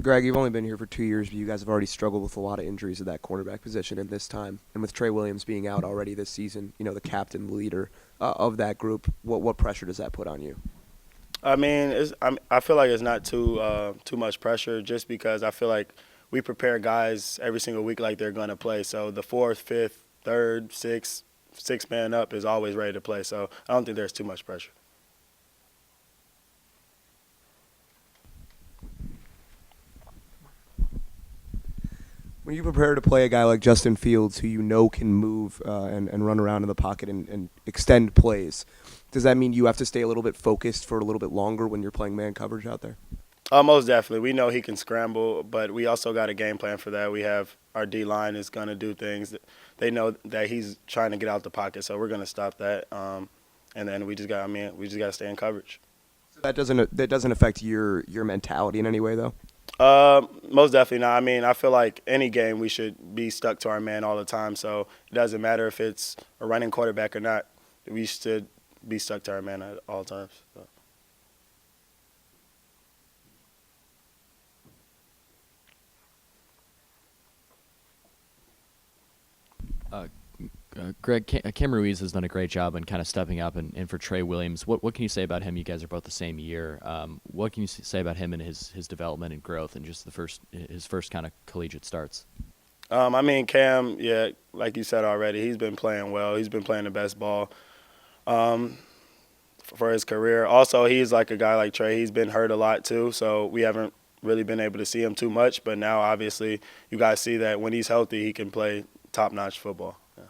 Greg, you've only been here for 2 years, but you guys have already struggled with a lot of injuries at that cornerback position in this time. And with Trey Williams being out already this season, the captain, the leader of that group, what pressure does that put on you? I mean, I feel like it's not too much pressure, just because I feel like we prepare guys every single week like they're gonna play. So the fourth, fifth, third, six man up is always ready to play. So I don't think there's too much pressure. When you prepare to play a guy like Justin Fields, who can move and run around in the pocket and extend plays, does that mean you have to stay a little bit focused for a little bit longer when you're playing man coverage out there? Most definitely. We know he can scramble, but we also got a game plan for that. We have our D line is going to do things. They know that he's trying to get out the pocket, so we're going to stop that. And then we just got to stay in coverage. So that doesn't affect your mentality in any way, though. Most definitely not. I mean, I feel like any game we should be stuck to our man all the time. So it doesn't matter if it's a running quarterback or not. We should be stuck to our man at all times. So. Uh, Greg, Cam Ruiz has done a great job in kind of stepping up, and for Trey Williams, what can you say about him? You guys are both the same year. What can you say about him and his development and growth and just his first kind of collegiate starts? I mean, Cam, yeah, like you said already, he's been playing well. He's been playing the best ball for his career. Also, he's like a guy like Trey. He's been hurt a lot too, so we haven't really been able to see him too much. But now, obviously, you guys see that when he's healthy, he can play top-notch football. Yeah.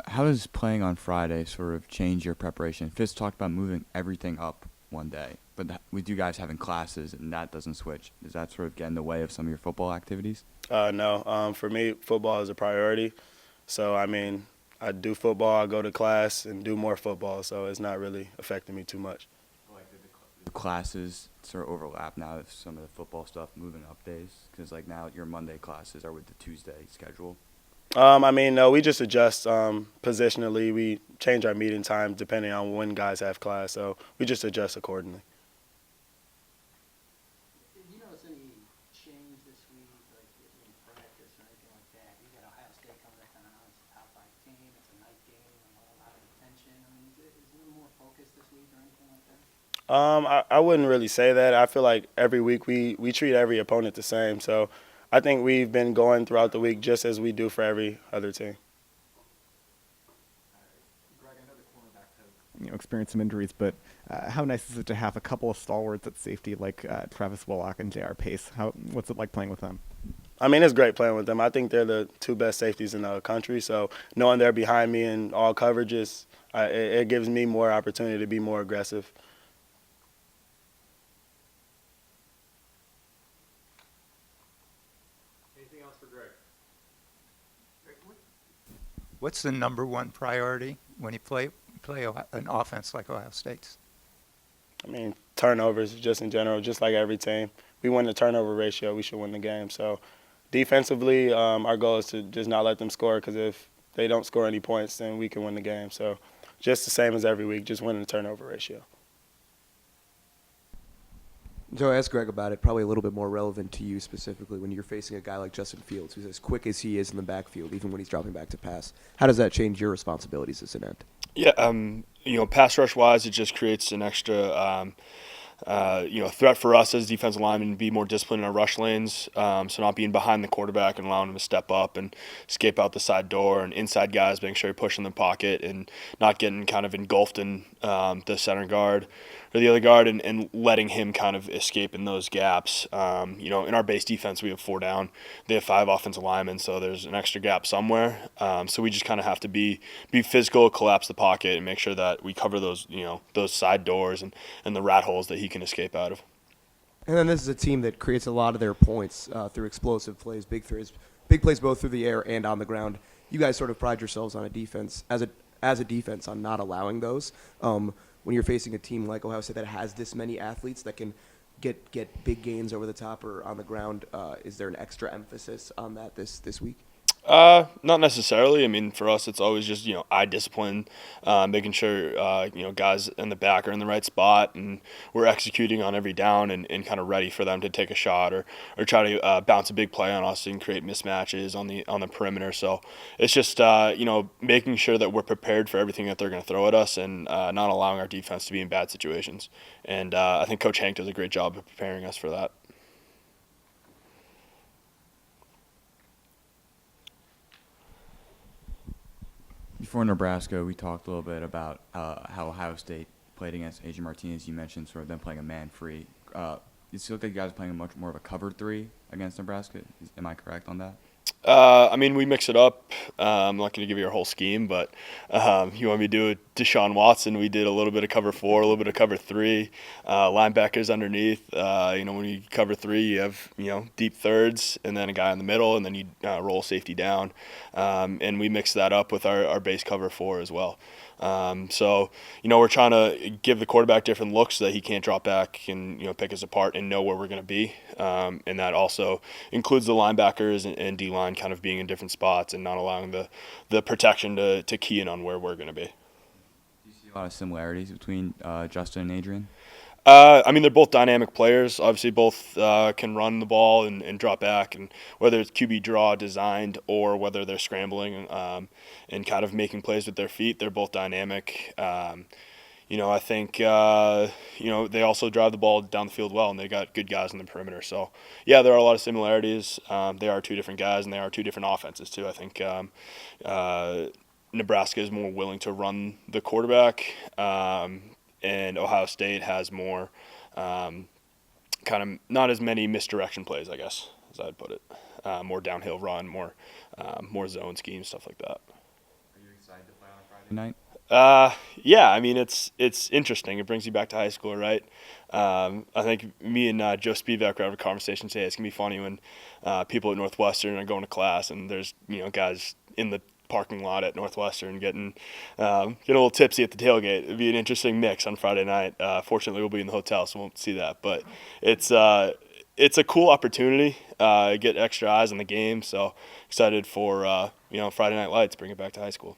How does playing on Friday sort of change your preparation? Fitz talked about moving everything up one day, but with you guys having classes and that doesn't switch, does that sort of get in the way of some of your football activities? No, for me, football is a priority. So, I mean, I do football, I go to class, and do more football. So it's not really affecting me too much. Like the classes sort of overlap now with some of the football stuff moving up days? Because like now your Monday classes are with the Tuesday schedule. I mean, no, we just adjust positionally. We change our meeting times depending on when guys have class. So we just adjust accordingly. Did you notice any change this week, like in practice or anything like that? You got Ohio State coming to town. It's a top five team. It's a night game. A lot of attention. I mean, is there more focus this week or anything like that? I wouldn't really say that. I feel like every week we treat every opponent the same. So I think we've been going throughout the week just as we do for every other team. Greg, I know the cornerbacks have experienced some injuries, but how nice is it to have a couple of stalwarts at safety like Travis Willock and J.R. Pace? What's it like playing with them? I mean, it's great playing with them. I think they're the two best safeties in the country. So knowing they're behind me in all coverages, it gives me more opportunity to be more aggressive. Anything else for Greg? What's the number one priority when you play an offense like Ohio State's? I mean, turnovers just in general, just like every team. We win the turnover ratio, we should win the game. So defensively, our goal is to just not let them score, because if they don't score any points, then we can win the game. So just the same as every week, just winning the turnover ratio. Joe, ask Greg about it. Probably a little bit more relevant to you specifically when you're facing a guy like Justin Fields, who's as quick as he is in the backfield, even when he's dropping back to pass. How does that change your responsibilities as an end? Yeah, pass rush wise, it just creates an extra, threat for us as defensive linemen to be more disciplined in our rush lanes. So not being behind the quarterback and allowing him to step up and escape out the side door, and inside guys making sure you're pushing the pocket and not getting kind of engulfed in the center guard or the other guard, and letting him kind of escape in those gaps. In our base defense, we have 4 down. They have 5 offensive linemen, so there's an extra gap somewhere. So we just kind of have to be physical, collapse the pocket, and make sure that we cover those side doors and the rat holes that he can escape out of. And then this is a team that creates a lot of their points through explosive plays, big plays both through the air and on the ground. You guys sort of pride yourselves on a defense as a defense on not allowing those. When you're facing a team like Ohio State that has this many athletes that can get big gains over the top or on the ground, is there an extra emphasis on that this week? Not necessarily. I mean, for us, it's always just, eye discipline, making sure, guys in the back are in the right spot and we're executing on every down and kind of ready for them to take a shot or try to bounce a big play on us and create mismatches on the perimeter. So it's just, making sure that we're prepared for everything that they're going to throw at us and not allowing our defense to be in bad situations. And I think Coach Hank does a great job of preparing us for that. Before Nebraska, we talked a little bit about how Ohio State played against Adrian Martinez. You mentioned sort of them playing a man-free. It seems like you guys are playing much more of a cover three against Nebraska. Am I correct on that? I mean, we mix it up. I'm not going to give you our whole scheme, but you want me to do it? Deshaun Watson, we did a little bit of cover 4, a little bit of cover 3, linebackers underneath. When you cover 3, you have, deep thirds and then a guy in the middle, and then you roll safety down. And we mix that up with our base cover 4 as well. So, we're trying to give the quarterback different looks so that he can't drop back and, pick us apart and know where we're going to be. And that also includes the linebackers and D-line kind of being in different spots and not allowing the protection to key in on where we're going to be. Do you see a lot of similarities between Justin and Adrian? I mean, they're both dynamic players. Obviously, both can run the ball and drop back, and whether it's QB draw designed or whether they're scrambling and kind of making plays with their feet, they're both dynamic. I think, they also drive the ball down the field well, and they got good guys in the perimeter. So, yeah, there are a lot of similarities. They are two different guys, and they are two different offenses, too. I think Nebraska is more willing to run the quarterback, and Ohio State has more kind of not as many misdirection plays, I guess, as I'd put it. More downhill run, more zone schemes, stuff like that. Are you excited to play on a Friday night? Yeah, I mean, it's interesting. It brings you back to high school, right? I think me and Joe Spivak were having a conversation today. It's going to be funny when people at Northwestern are going to class and there's, guys in the parking lot at Northwestern getting a little tipsy at the tailgate. It'd be an interesting mix on Friday night. Fortunately, we'll be in the hotel, so we won't see that. But it's a cool opportunity. Get extra eyes on the game. So excited for Friday Night Lights, bring it back to high school.